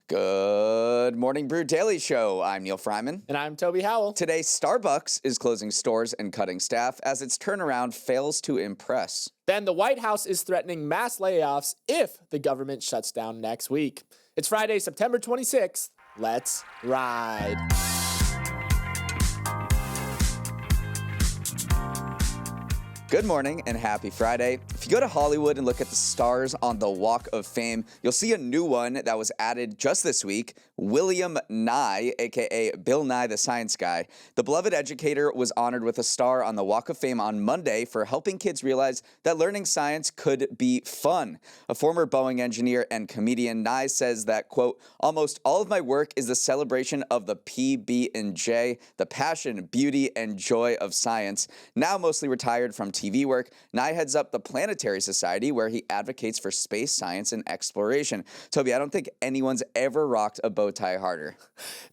Good morning, Brew Daily Show. I'm Neal Freyman. And I'm Toby Howell. Today, Starbucks is closing stores and cutting staff as its turnaround fails to impress. Then the White House is threatening mass layoffs if the government shuts down next week. It's Friday, September 26th. Let's ride. Good morning and happy Friday. If you go to Hollywood and look at the stars on the Walk of Fame, you'll see a new one that was added just this week, William Nye, aka Bill Nye the Science Guy. The beloved educator was honored with a star on the Walk of Fame on Monday for helping kids realize that learning science could be fun. A former Boeing engineer and comedian, Nye says that, quote, almost all of my work is the celebration of the PB&J, the passion, beauty, and joy of science. Now mostly retired from TV work, Nye heads up the Planetary Society, where he advocates for space science and exploration. Toby, I don't think anyone's ever rocked a bow tie harder.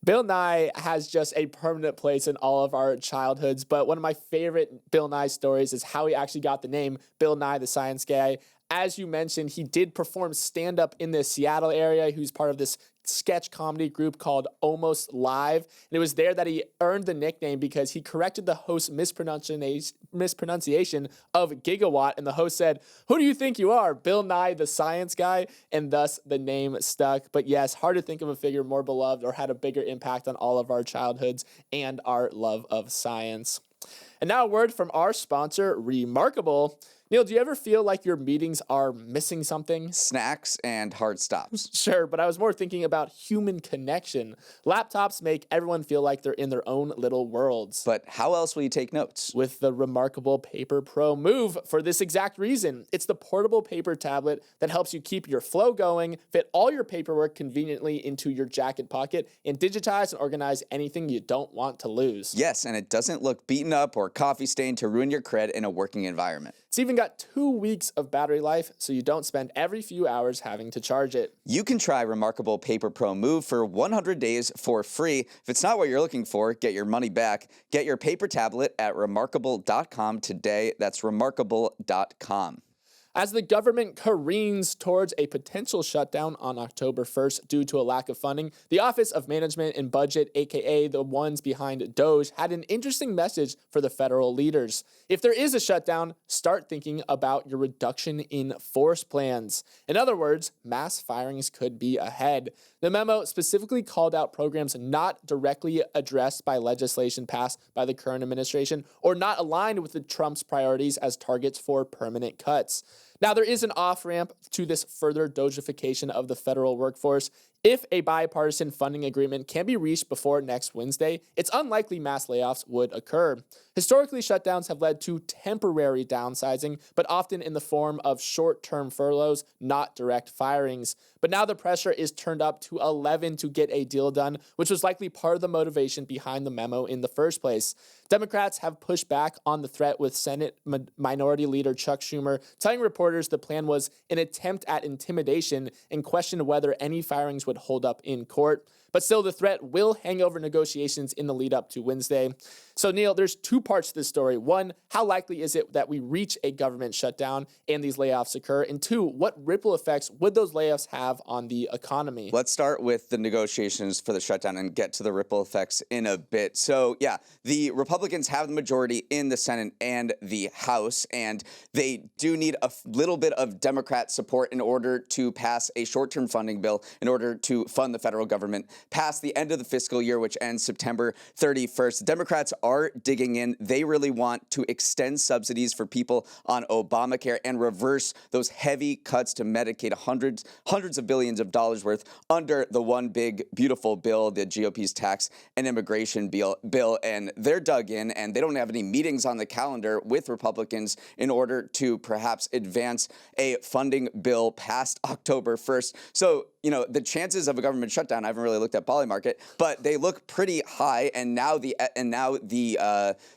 Bill Nye has just a permanent place in all of our childhoods, but one of my favorite Bill Nye stories is how he actually got the name Bill Nye the Science Guy. As you mentioned, he did perform stand-up in the Seattle area. He was part of this sketch comedy group called Almost Live. And it was there that he earned the nickname because he corrected the host's mispronunciation of gigawatt. And the host said, "Who do you think you are, Bill Nye the Science Guy?" And thus the name stuck. But yes, hard to think of a figure more beloved or had a bigger impact on all of our childhoods and our love of science. And now a word from our sponsor, Remarkable. Neal, do you ever feel like your meetings are missing something? Snacks and hard stops. Sure, but I was more thinking about human connection. Laptops make everyone feel like they're in their own little worlds. But how else will you take notes? With the Remarkable Paper Pro Move for this exact reason. It's the portable paper tablet that helps you keep your flow going, fit all your paperwork conveniently into your jacket pocket, and digitize and organize anything you don't want to lose. Yes, and it doesn't look beaten up or coffee stained to ruin your cred in a working environment. It's even got 2 weeks of battery life, so you don't spend every few hours having to charge it. You can try Remarkable Paper Pro Move for 100 days for free. If it's not what you're looking for, get your money back. Get your paper tablet at remarkable.com today. That's remarkable.com. As the government careens towards a potential shutdown on October 1st due to a lack of funding, the Office of Management and Budget, aka the ones behind DOGE, had an interesting message for the federal leaders. If there is a shutdown, start thinking about your reduction in force plans. In other words, mass firings could be ahead. The memo specifically called out programs not directly addressed by legislation passed by the current administration or not aligned with the Trump's priorities as targets for permanent cuts. Now, there is an off-ramp to this further dogification of the federal workforce. If a bipartisan funding agreement can be reached before next Wednesday, it's unlikely mass layoffs would occur. Historically, shutdowns have led to temporary downsizing, but often in the form of short-term furloughs, not direct firings. But now the pressure is turned up to 11 to get a deal done, which was likely part of the motivation behind the memo in the first place. Democrats have pushed back on the threat, with Senate Minority Leader Chuck Schumer telling reporters the plan was an attempt at intimidation and questioned whether any firings would hold up in court. But still, the threat will hang over negotiations in the lead up to Wednesday. So, Neal, there's two parts to this story. One, how likely is it that we reach a government shutdown and these layoffs occur? And two, what ripple effects would those layoffs have on the economy? Let's start with the negotiations for the shutdown and get to the ripple effects in a bit. So, yeah, the Republicans have the majority in the Senate and the House, and they do need a little bit of Democrat support in order to pass a short-term funding bill in order to fund the federal government past the end of the fiscal year, which ends September 31st. Democrats are digging in. They really want to extend subsidies for people on Obamacare and reverse those heavy cuts to Medicaid, hundreds of billions of dollars worth under the one big, beautiful bill, the GOP's tax and immigration bill. And they're dug in, and they don't have any meetings on the calendar with Republicans in order to perhaps advance a funding bill past October 1st. So, you know, the chances of a government shutdown, I haven't really looked at Poly Market, but they look pretty high. And now the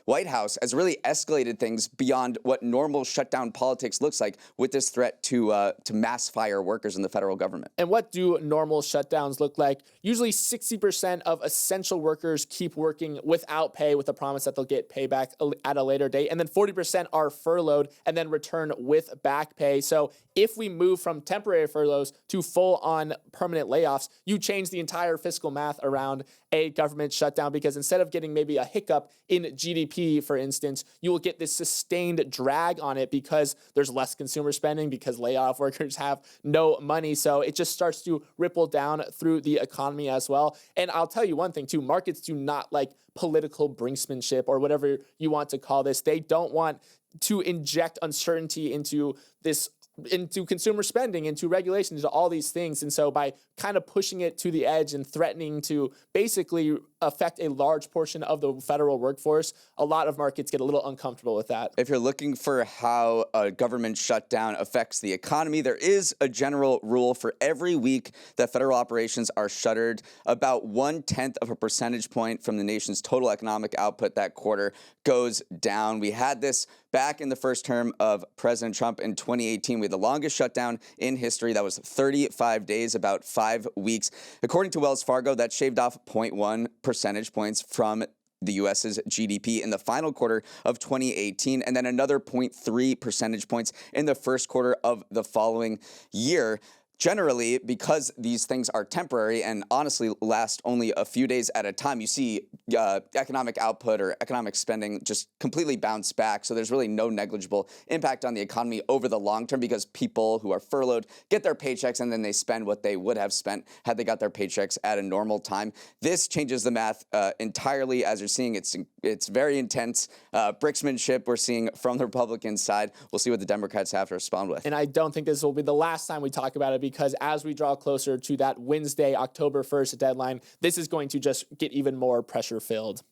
White House has really escalated things beyond what normal shutdown politics looks like with this threat to mass fire workers in the federal government. And what do normal shutdowns look like? Usually 60% of essential workers keep working without pay with a promise that they'll get payback at a later date. And then 40% are furloughed and then return with back pay. So if we move from temporary furloughs to full-on permanent layoffs, layoffs, you change the entire fiscal math around a government shutdown, because instead of getting maybe a hiccup in GDP, for instance, you will get this sustained drag on it because there's less consumer spending, because layoff workers have no money. So it just starts to ripple down through the economy as well. And I'll tell you one thing too, markets do not like political brinksmanship or whatever you want to call this. They don't want to inject uncertainty into consumer spending, into regulation, into all these things. And so by kind of pushing it to the edge and threatening to basically affect a large portion of the federal workforce, a lot of markets get a little uncomfortable with that. If you're looking for how a government shutdown affects the economy, there is a general rule for every week that federal operations are shuttered. About 1/10 of a percentage point from the nation's total economic output that quarter goes down. We had this back in the first term of President Trump in 2018. We had the longest shutdown in history. That was 35 days, about 5 weeks. According to Wells Fargo, that shaved off 0.1 percentage points from the U.S.'s GDP in the final quarter of 2018, and then another 0.3 percentage points in the first quarter of the following year. Generally, because these things are temporary and honestly last only a few days at a time, you see economic output or economic spending just completely bounce back. So there's really no negligible impact on the economy over the long term, because people who are furloughed get their paychecks and then they spend what they would have spent had they got their paychecks at a normal time. This changes the math entirely. As you're seeing, it's very intense bricksmanship we're seeing from the Republican side. We'll see what the Democrats have to respond with. And I don't think this will be the last time we talk about it, because as we draw closer to that Wednesday, October 1st deadline, this is going to just get even more pressure filled.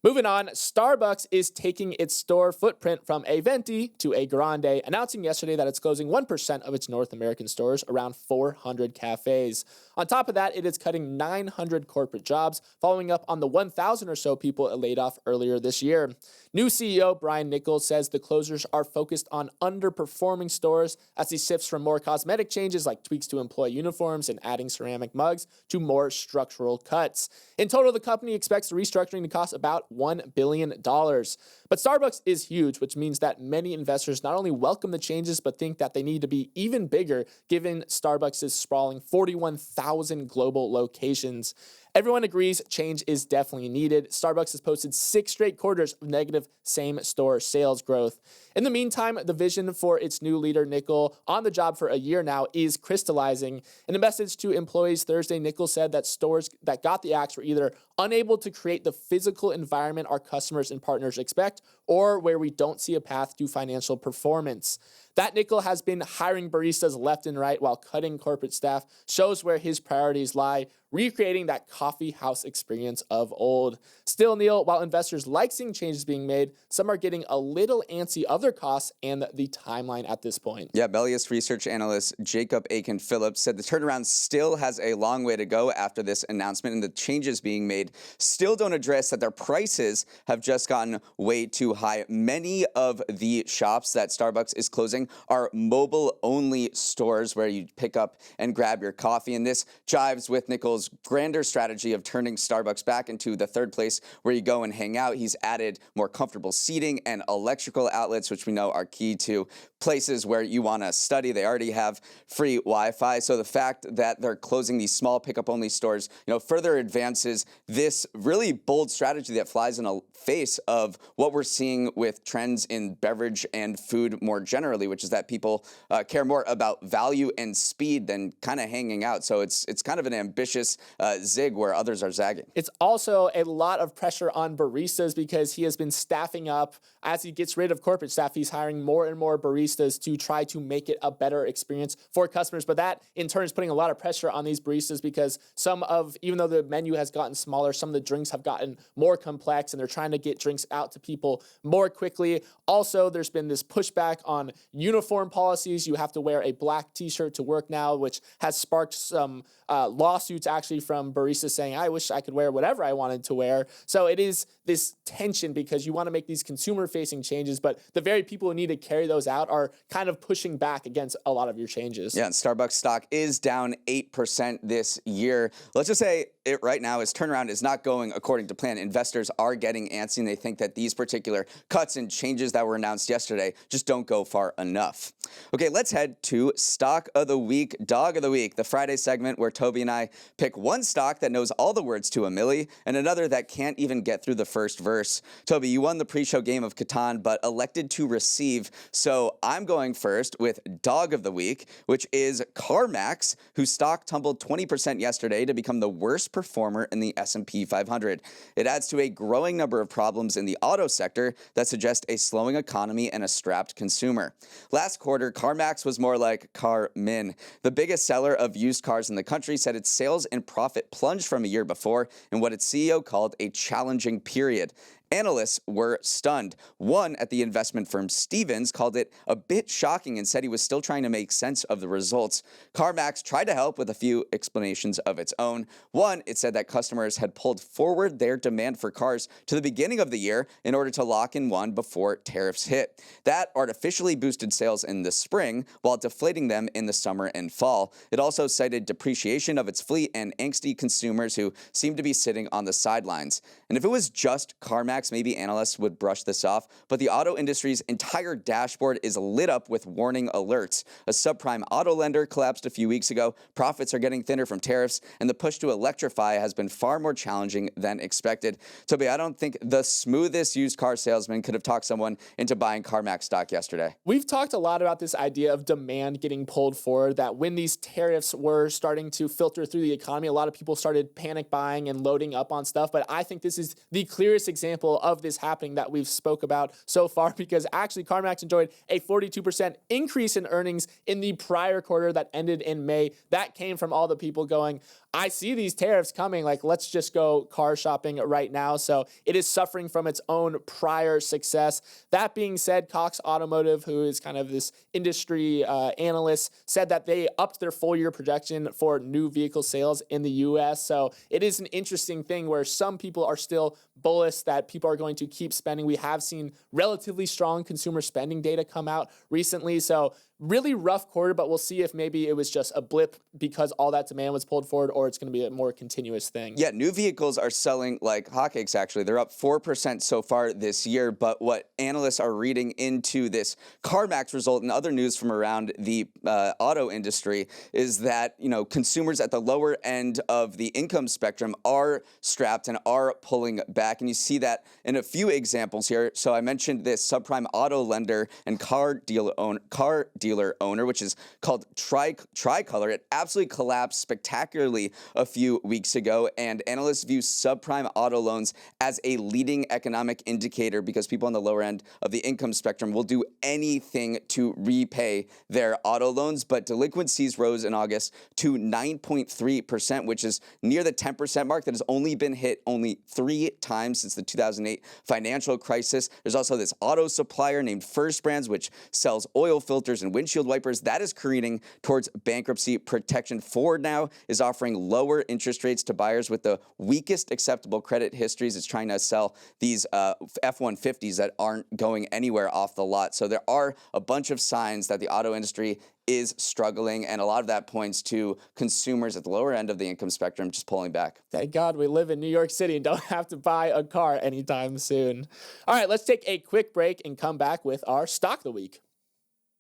Moving on, Starbucks is taking its store footprint from a venti to a grande, announcing yesterday that it's closing 1% of its North American stores, around 400 cafes. On top of that, it is cutting 900 corporate jobs, following up on the 1,000 or so people it laid off earlier this year. New CEO Brian Nichols says the closures are focused on underperforming stores as he shifts from more cosmetic changes like tweaks to employee uniforms and adding ceramic mugs to more structural cuts. In total, the company expects the restructuring to cost about $1 billion. But Starbucks is huge, which means that many investors not only welcome the changes, but think that they need to be even bigger, given Starbucks' sprawling 41,000 global locations. Everyone agrees change is definitely needed. Starbucks has posted 6 straight quarters of negative same-store sales growth. In the meantime, the vision for its new leader, Nichols, on the job for a year now, is crystallizing. In a message to employees Thursday, Nichols said that stores that got the axe were either unable to create the physical environment our customers and partners expect, or where we don't see a path to financial performance. That Nichols has been hiring baristas left and right while cutting corporate staff shows where his priorities lie, recreating that coffee house experience of old. Still, Neal, while investors like seeing changes being made, some are getting a little antsy of their costs and the timeline at this point. Yeah, Bellius research analyst Jacob Aiken-Phillips said the turnaround still has a long way to go after this announcement, and the changes being made still don't address that their prices have just gotten way too high. Many of the shops that Starbucks is closing are mobile-only stores where you pick up and grab your coffee, and this jives with Nichols' grander strategy of turning Starbucks back into the third place where you go and hang out. He's added more comfortable seating and electrical outlets, which we know are key to places where you want to study. They already have free Wi-Fi, so the fact that they're closing these small pickup-only stores, further advances this really bold strategy that flies in the face of what we're seeing with trends in beverage and food more generally, which is that people care more about value and speed than kind of hanging out. So it's kind of an ambitious zig where others are zagging. It's also a lot of pressure on baristas because he has been staffing up. As he gets rid of corporate staff, he's hiring more and more baristas to try to make it a better experience for customers. But that, in turn, is putting a lot of pressure on these baristas because even though the menu has gotten smaller, some of the drinks have gotten more complex, and they're trying to get drinks out to people more quickly. Also, there's been this pushback on uniform policies. You have to wear a black t-shirt to work now, which has sparked some lawsuits actually from baristas saying, I wish I could wear whatever I wanted to wear. So it is this tension because you want to make these consumer-facing changes, but the very people who need to carry those out are kind of pushing back against a lot of your changes. Yeah, and Starbucks stock is down 8% this year. Let's just say it right now is turnaround is not going according to plan. Investors are getting antsy, and they think that these particular cuts and changes that were announced yesterday just don't go far enough. Okay, let's head to Stock of the Week, Dog of the Week, the Friday segment where Toby and I pick one stock that knows all the words to a milli and another that can't even get through the first verse. Toby, you won the pre-show game of Catan, but elected to receive. So I'm going first with Dog of the Week, which is CarMax, whose stock tumbled 20% yesterday to become the worst performer in the S&P 500. It adds to a growing number of problems in the auto sector that suggest a slowing economy and a strapped consumer. Last quarter, CarMax was more like CarMin. The biggest seller of used cars in the country said its sales and profit plunged from a year before in what its CEO called a challenging period. Analysts were stunned. One at the investment firm Stephens called it a bit shocking and said he was still trying to make sense of the results. CarMax tried to help with a few explanations of its own. One, it said that customers had pulled forward their demand for cars to the beginning of the year in order to lock in one before tariffs hit. That artificially boosted sales in the spring while deflating them in the summer and fall. It also cited depreciation of its fleet and angsty consumers who seemed to be sitting on the sidelines. And if it was just CarMax, maybe analysts would brush this off, but the auto industry's entire dashboard is lit up with warning alerts. A subprime auto lender collapsed a few weeks ago, profits are getting thinner from tariffs, and the push to electrify has been far more challenging than expected. Toby, I don't think the smoothest used car salesman could have talked someone into buying CarMax stock yesterday. We've talked a lot about this idea of demand getting pulled forward, that when these tariffs were starting to filter through the economy, a lot of people started panic buying and loading up on stuff, but I think this is the clearest example of this happening that we've spoke about so far, because actually CarMax enjoyed a 42% increase in earnings in the prior quarter that ended in May. That came from all the people going, I see these tariffs coming, like let's just go car shopping right now. So it is suffering from its own prior success. That being said, Cox Automotive, who is kind of this industry analyst, said that they upped their full year projection for new vehicle sales in the US. So it is an interesting thing where some people are still bullish that people are going to keep spending. We have seen relatively strong consumer spending data come out recently. So really rough quarter, but we'll see if maybe it was just a blip because all that demand was pulled forward, or it's going to be a more continuous thing. Yeah, new vehicles are selling like hotcakes, actually. They're up 4% so far this year, but what analysts are reading into this CarMax result and other news from around the auto industry is that, you know, consumers at the lower end of the income spectrum are strapped and are pulling back, and you see that in a few examples here. So I mentioned this subprime auto lender and car dealer owner, which is called Tricolor. It absolutely collapsed spectacularly a few weeks ago, and analysts view subprime auto loans as a leading economic indicator because people on the lower end of the income spectrum will do anything to repay their auto loans. But delinquencies rose in August to 9.3%, which is near the 10% mark that has only been hit only 3 times since the 2008 financial crisis. There's also this auto supplier named First Brands, which sells oil filters and windshield wipers. That is careening towards bankruptcy protection. Ford now is offering lower interest rates to buyers with the weakest acceptable credit histories. It's trying to sell these F-150s that aren't going anywhere off the lot. So there are a bunch of signs that the auto industry is struggling, and a lot of that points to consumers at the lower end of the income spectrum just pulling back. Thank God we live in New York City and don't have to buy a car anytime soon. All right, let's take a quick break and come back with our Stock of the Week.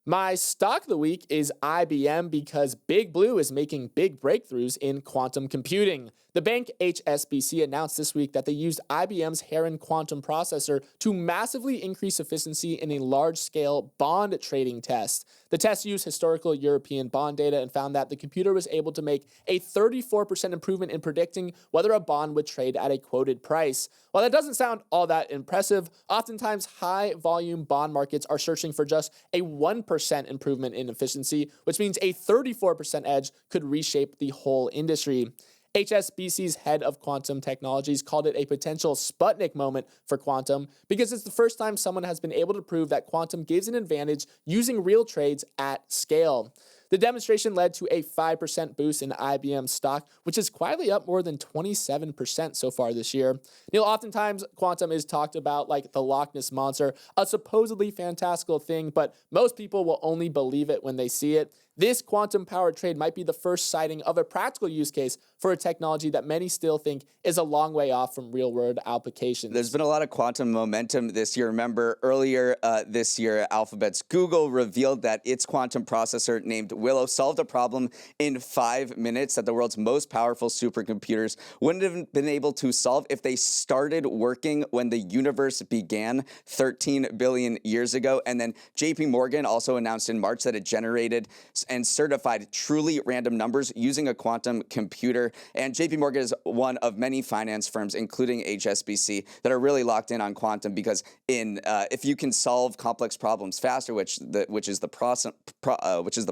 My stock of the week is IBM because Big Blue is making big breakthroughs in quantum computing. The bank HSBC announced this week that they used IBM's Heron quantum processor to massively increase efficiency in a large-scale bond trading test. The test used historical European bond data and found that the computer was able to make a 34% improvement in predicting whether a bond would trade at a quoted price. While that doesn't sound all that impressive, oftentimes high-volume bond markets are searching for just a 1% improvement in efficiency, which means a 34% edge could reshape the whole industry. HSBC's head of quantum technologies called it a potential Sputnik moment for quantum because it's the first time someone has been able to prove that quantum gives an advantage using real trades at scale. The demonstration led to a 5% boost in IBM stock, which is quietly up more than 27% so far this year. Neal, oftentimes quantum is talked about like the Loch Ness Monster, a supposedly fantastical thing, but most people will only believe it when they see it. This quantum-powered trade might be the first sighting of a practical use case for a technology that many still think is a long way off from real-world applications. There's been a lot of quantum momentum this year. Remember, earlier this year, Alphabet's Google revealed that its quantum processor named Willow solved a problem in 5 minutes that the world's most powerful supercomputers wouldn't have been able to solve if they started working when the universe began 13 billion years ago. And then JP Morgan also announced in March that it generated and certified truly random numbers using a quantum computer. And JP Morgan is one of many finance firms, including HSBC, that are really locked in on quantum because if you can solve complex problems faster, which is the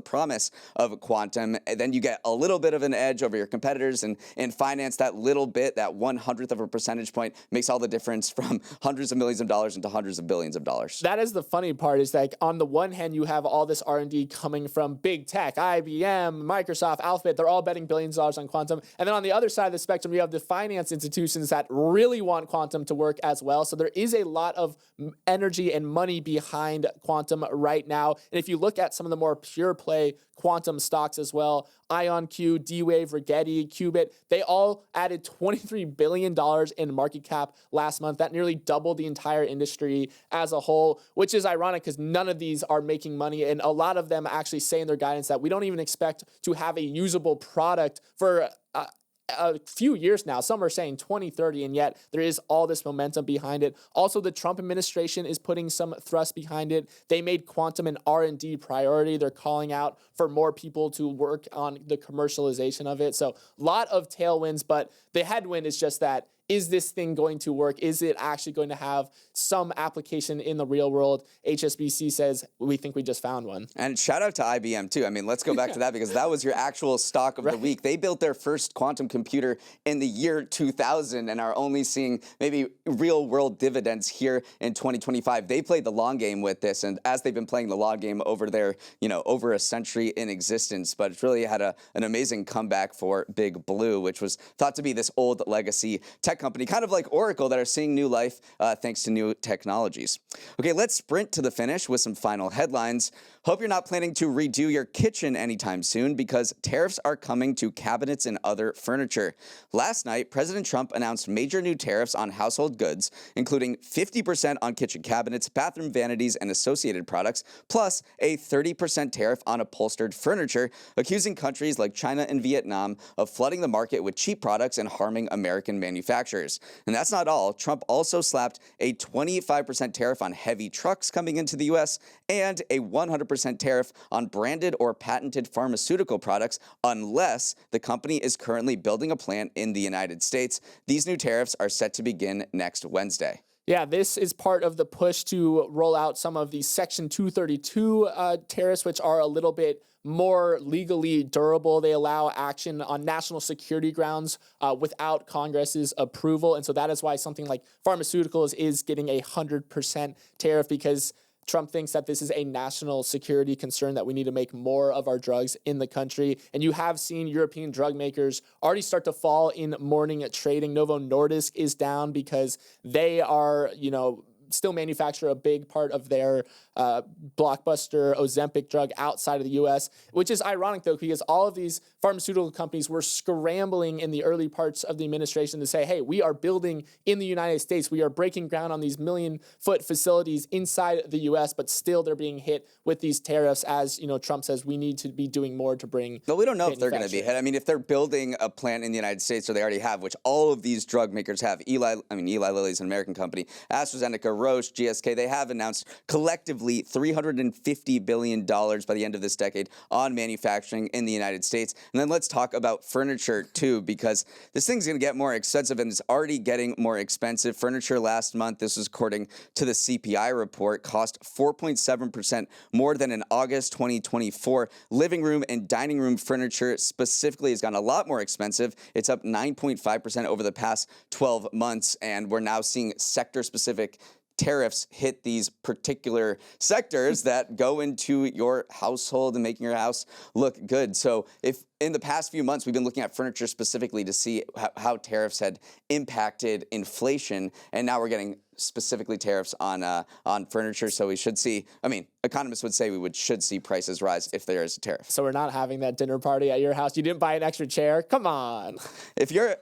promise of quantum, then you get a little bit of an edge over your competitors. And in finance, that little bit, that 1/100th of a percentage point, makes all the difference from hundreds of millions of dollars into hundreds of billions of dollars. That is the funny part, is like on the one hand, you have all this R&D coming from big tech, IBM, Microsoft, Alphabet, they're all betting billions of dollars on quantum. And then on the other side of the spectrum, you have the finance institutions that really want quantum to work as well. So there is a lot of energy and money behind quantum right now. And if you look at some of the more pure play quantum stocks as well, IonQ, D-Wave, Rigetti, Qubit, they all added $23 billion in market cap last month. That nearly doubled the entire industry as a whole, which is ironic because none of these are making money. And a lot of them actually say in their guidance that we don't even expect to have a usable product for a few years now. Some are saying 2030, and yet there is all this momentum behind it. Also, the Trump administration is putting some thrust behind it. They made quantum an R&D priority. They're calling out for more people to work on the commercialization of it. So a lot of tailwinds, but the headwind is just that, is this thing going to work? Is it actually going to have some application in the real world? HSBC says, we think we just found one. And shout out to IBM too. I mean, let's go back to that because that was your actual stock of the week. They built their first quantum computer in the year 2000 and are only seeing maybe real world dividends here in 2025. They played the long game with this, and as they've been playing the long game over their, over a century in existence, but it's really had an amazing comeback for Big Blue, which was thought to be this old legacy tech company, kind of like Oracle, that are seeing new life thanks to new technologies. Okay, let's sprint to the finish with some final headlines. Hope you're not planning to redo your kitchen anytime soon because tariffs are coming to cabinets and other furniture. Last night, President Trump announced major new tariffs on household goods, including 50% on kitchen cabinets, bathroom vanities, and associated products, plus a 30% tariff on upholstered furniture, accusing countries like China and Vietnam of flooding the market with cheap products and harming American manufacturers. And that's not all. Trump also slapped a 25% tariff on heavy trucks coming into the U.S. and a 100% tariff on branded or patented pharmaceutical products unless the company is currently building a plant in the United States. These new tariffs are set to begin next Wednesday. Yeah, this is part of the push to roll out some of the Section 232 tariffs, which are a little bit more legally durable. They allow action on national security grounds without Congress's approval. And so that is why something like pharmaceuticals is getting a 100% tariff, because Trump thinks that this is a national security concern, that we need to make more of our drugs in the country. And you have seen European drug makers already start to fall in morning trading. Novo Nordisk is down because they are, still manufacture a big part of their blockbuster Ozempic drug outside of the U.S., which is ironic, though, because all of these pharmaceutical companies were scrambling in the early parts of the administration to say, hey, we are building in the United States. We are breaking ground on these million-foot facilities inside the U.S., but still they're being hit with these tariffs as, Trump says we need to be doing more to bring. But we don't know if they're going to be hit. I mean, if they're building a plant in the United States, or they already have, which all of these drug makers have, Eli Lilly is an American company, AstraZeneca, Roche, GSK, they have announced collectively $350 billion by the end of this decade on manufacturing in the United States. And then let's talk about furniture too, because this thing's going to get more expensive, and it's already getting more expensive. Furniture last month, this was according to the CPI report, cost 4.7% more than in August 2024. Living room and dining room furniture specifically has gotten a lot more expensive. It's up 9.5% over the past 12 months, and we're now seeing sector-specific tariffs hit these particular sectors that go into your household and making your house look good. So if in the past few months, we've been looking at furniture specifically to see how tariffs had impacted inflation, and now we're getting specifically tariffs on furniture. So we should see, I mean, economists would say should see prices rise if there is a tariff. So we're not having that dinner party at your house. You didn't buy an extra chair? Come on. If you're...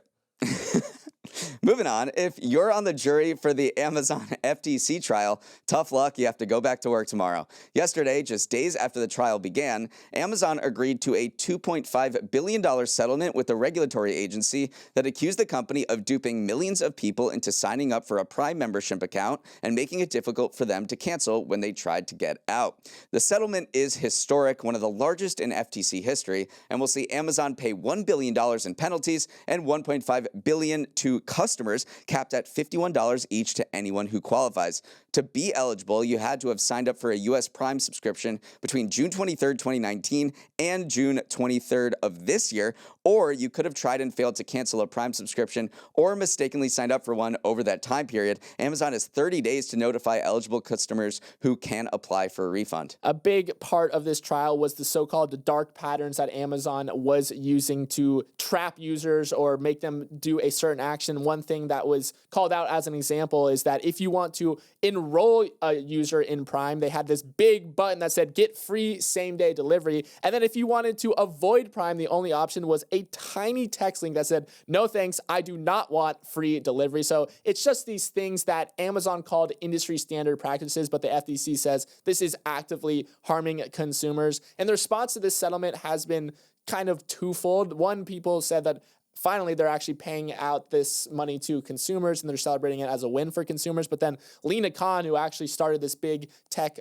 Moving on, if you're on the jury for the Amazon FTC trial, tough luck, you have to go back to work tomorrow. Yesterday, just days after the trial began, Amazon agreed to a $2.5 billion settlement with the regulatory agency that accused the company of duping millions of people into signing up for a Prime membership account and making it difficult for them to cancel when they tried to get out. The settlement is historic, one of the largest in FTC history, and will see Amazon pay $1 billion in penalties and $1.5 billion to customers, capped at $51 each to anyone who qualifies. To be eligible, you had to have signed up for a U.S. Prime subscription between June 23rd, 2019 and June 23rd of this year, or you could have tried and failed to cancel a Prime subscription or mistakenly signed up for one over that time period. Amazon has 30 days to notify eligible customers who can apply for a refund. A big part of this trial was the so-called dark patterns that Amazon was using to trap users or make them do a certain action. One thing that was called out as an example is that if you want to enroll a user in Prime, they had this big button that said get free same-day delivery. And then if you wanted to avoid Prime, the only option was a tiny text link that said, no thanks, I do not want free delivery. So it's just these things that Amazon called industry standard practices, but the FTC says this is actively harming consumers. And the response to this settlement has been kind of twofold. One, people said that finally they're actually paying out this money to consumers and they're celebrating it as a win for consumers. But then Lena Khan, who actually started this big tech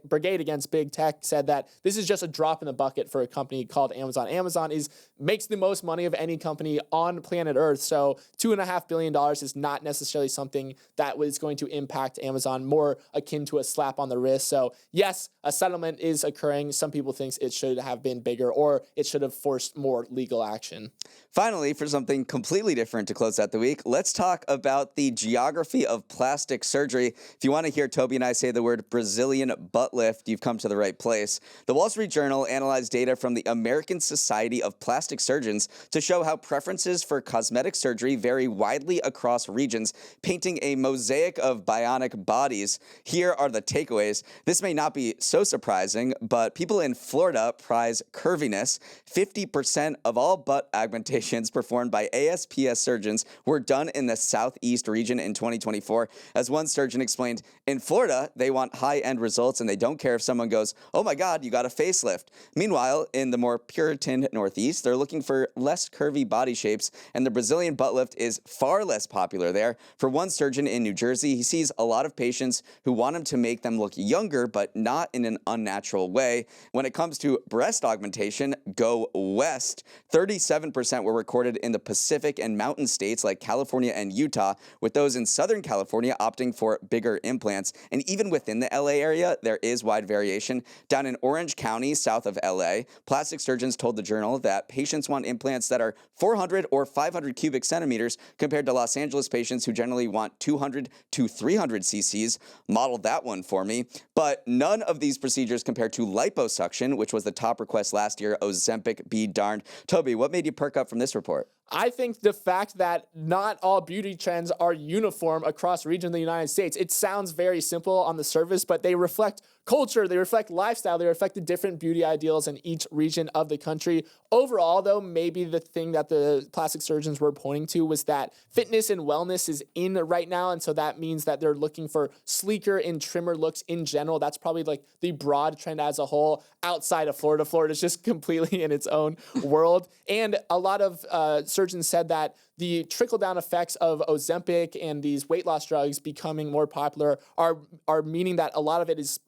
brigade against big tech, said that this is just a drop in the bucket for a company called Amazon. Amazon makes the most money of any company on planet Earth. So $2.5 billion is not necessarily something that was going to impact Amazon, more akin to a slap on the wrist. So yes, a settlement is occurring. Some people think it should have been bigger or it should have forced more legal action. Finally, for something completely different to close out the week, let's talk about the geography of plastic surgery. If you want to hear Toby and I say the word Brazilian butt lift, you've come to the right place. The Wall Street Journal analyzed data from the American Society of Plastic Surgeons to show how preferences for cosmetic surgery vary widely across regions, painting a mosaic of bionic bodies. Here are the takeaways. This may not be so surprising, but people in Florida prize curviness. 50% of all butt augmentations performed by ASPS surgeons were done in the Southeast region in 2024. As one surgeon explained, in Florida, they want high-end results and they don't care if someone goes, oh my God, you got a facelift. Meanwhile, in the more Puritan Northeast, they're looking for less curvy body shapes, and the Brazilian butt lift is far less popular there. For one surgeon in New Jersey, he sees a lot of patients who want him to make them look younger, but not in an unnatural way. When it comes to breast augmentation, go west. 37% were recorded in the Pacific and mountain states like California and Utah, with those in Southern California opting for bigger implants. And even within the LA area, there is wide variation. Down in Orange County, south of LA, plastic surgeons told the Journal that patients want implants that are 400 or 500 cubic centimeters compared to Los Angeles patients who generally want 200 to 300 cc's. Modeled that one for me. But none of these procedures compare to liposuction, which was the top request last year. Ozempic be darned. Toby, what made you perk up from this report? I think the fact that not all beauty trends are uniform across regions of the United States, it sounds very simple on the surface, but they reflect culture, they reflect lifestyle, they reflect the different beauty ideals in each region of the country. Overall, though, maybe the thing that the plastic surgeons were pointing to was that fitness and wellness is in right now, and so that means that they're looking for sleeker and trimmer looks in general. That's probably like the broad trend as a whole outside of Florida. Florida is just completely in its own world, and a lot of surgeons said that the trickle-down effects of Ozempic and these weight loss drugs becoming more popular are meaning that a lot of it is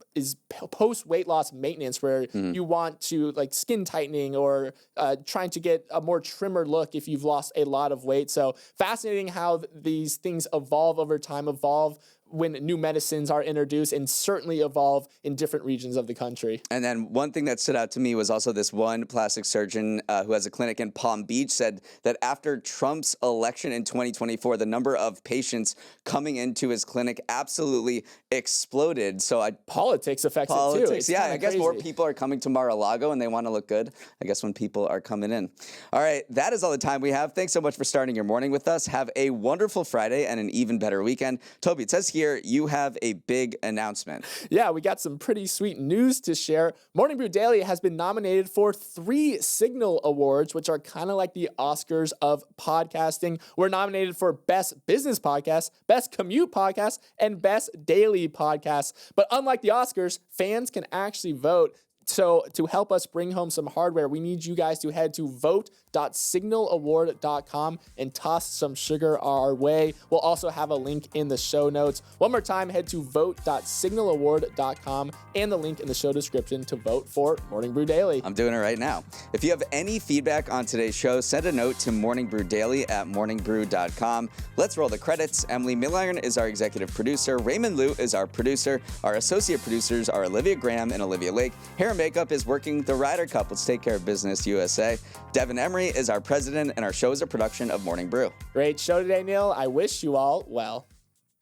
post-weight loss maintenance, where you want to like skin tightening or trying to get a more trimmer look if you've lost a lot of weight. So fascinating how these things evolve over time, evolve when new medicines are introduced and certainly evolve in different regions of the country. And then one thing that stood out to me was also this one plastic surgeon who has a clinic in Palm Beach said that after Trump's election in 2024, the number of patients coming into his clinic absolutely exploded. So Politics affects it too. It's yeah, I guess crazy. more people are coming to Mar-a-Lago and they want to look good. I guess when people are coming in. All right, that is all the time we have. Thanks so much for starting your morning with us. Have a wonderful Friday and an even better weekend. Toby, it says here you have a big announcement. Yeah, we got some pretty sweet news to share. Morning Brew Daily has been nominated for 3 Signal Awards, which are kind of like the Oscars of podcasting. We're nominated for Best Business Podcast, Best Commute Podcast, and Best Daily Podcast. But unlike the Oscars, fans can actually vote. So to help us bring home some hardware, we need you guys to head to vote.signalaward.com and toss some sugar our way. We'll also have a link in the show notes. One more time, head to vote.signalaward.com and the link in the show description to vote for Morning Brew Daily. I'm doing it right now. If you have any feedback on today's show, send a note to Morning Brew Daily at morningbrew.com. Let's roll the credits. Emily Milliron is our executive producer. Raymond Liu is our producer. Our associate producers are Olivia Graham and Olivia Lake. Hair and makeup is working the Ryder Cup. Let's take care of business, USA. Devin Emery is our president, and our show is a production of Morning Brew. Great show today, Neal. I wish you all well.